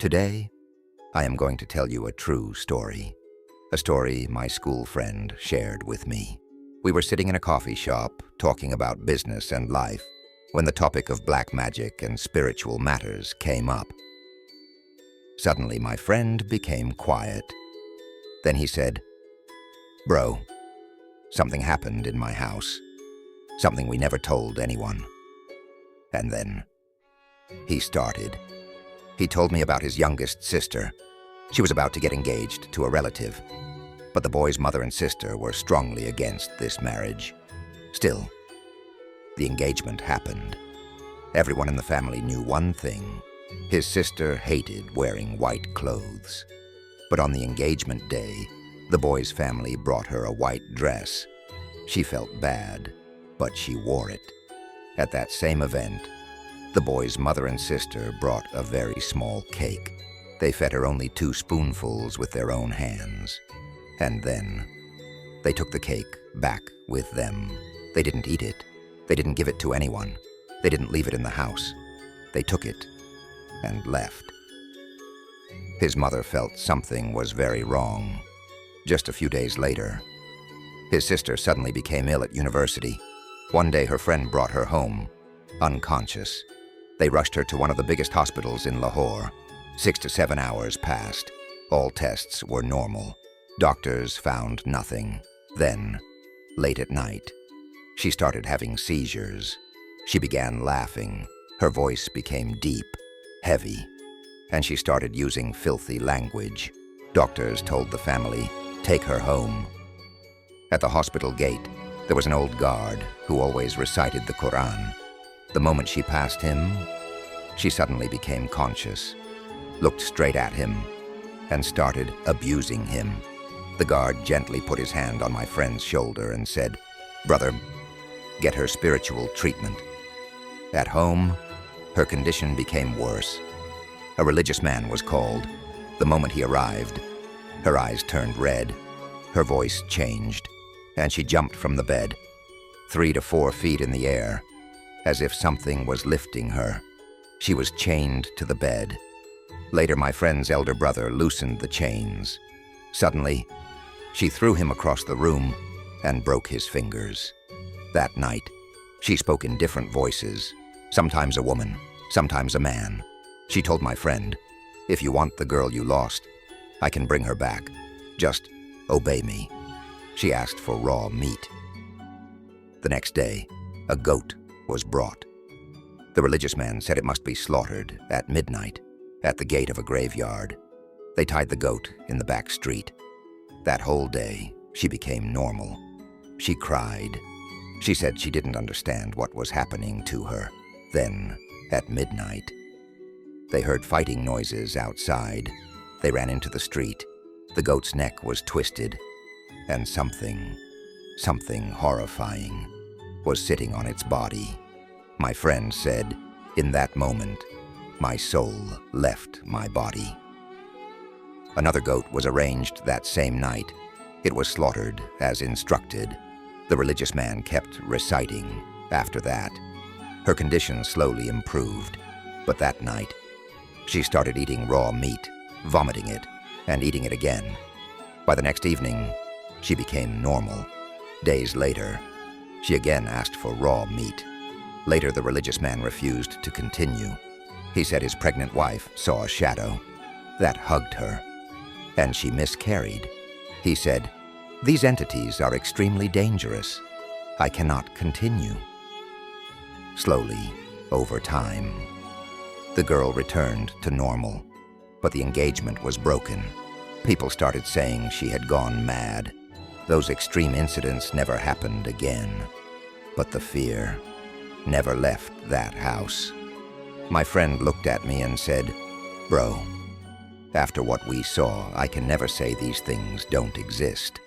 Today, I am going to tell you a true story. A story my school friend shared with me. We were sitting in a coffee shop talking about business and life when the topic of black magic and spiritual matters came up. Suddenly, my friend became quiet. Then he said, "Bro, something happened in my house. Something we never told anyone." And then he started. He told me about his youngest sister. She was about to get engaged to a relative, but the boy's mother and sister were strongly against this marriage. Still, the engagement happened. Everyone in the family knew one thing. His sister hated wearing white clothes. But on the engagement day, the boy's family brought her a white dress. She felt bad, but she wore it. At that same event, the boy's mother and sister brought a very small cake. They fed her only 2 spoonfuls with their own hands. And then they took the cake back with them. They didn't eat it. They didn't give it to anyone. They didn't leave it in the house. They took it and left. His mother felt something was very wrong. Just a few days later, his sister suddenly became ill at university. One day her friend brought her home, unconscious. They rushed her to one of the biggest hospitals in Lahore. 6 to 7 hours passed. All tests were normal. Doctors found nothing. Then, late at night, she started having seizures. She began laughing. Her voice became deep, heavy, and she started using filthy language. Doctors told the family, "Take her home." At the hospital gate, there was an old guard who always recited the Quran. The moment she passed him, she suddenly became conscious, looked straight at him, and started abusing him. The guard gently put his hand on my friend's shoulder and said, "Brother, get her spiritual treatment." At home, her condition became worse. A religious man was called. The moment he arrived, her eyes turned red, her voice changed, and she jumped from the bed, 3 to 4 feet in the air, as if something was lifting her. She was chained to the bed. Later, my friend's elder brother loosened the chains. Suddenly, she threw him across the room and broke his fingers. That night, she spoke in different voices, sometimes a woman, sometimes a man. She told my friend, "If you want the girl you lost, I can bring her back. Just obey me." She asked for raw meat. The next day, a goat was brought. The religious man said it must be slaughtered at midnight at the gate of a graveyard. They tied the goat in the back street. That whole day, she became normal. She cried. She said she didn't understand what was happening to her. Then, at midnight, they heard fighting noises outside. They ran into the street. The goat's neck was twisted, and something horrifying was sitting on its body. My friend said, "In that moment, my soul left my body." Another goat was arranged that same night. It was slaughtered as instructed. The religious man kept reciting. After that, her condition slowly improved. But that night, she started eating raw meat, vomiting it, and eating it again. By the next evening, she became normal. Days later, she again asked for raw meat. Later, the religious man refused to continue. He said his pregnant wife saw a shadow that hugged her, and she miscarried. He said, "These entities are extremely dangerous. I cannot continue." Slowly, over time, the girl returned to normal, but the engagement was broken. People started saying she had gone mad. Those extreme incidents never happened again, but the fear never left that house. My friend looked at me and said, "Bro, after what we saw, I can never say these things don't exist."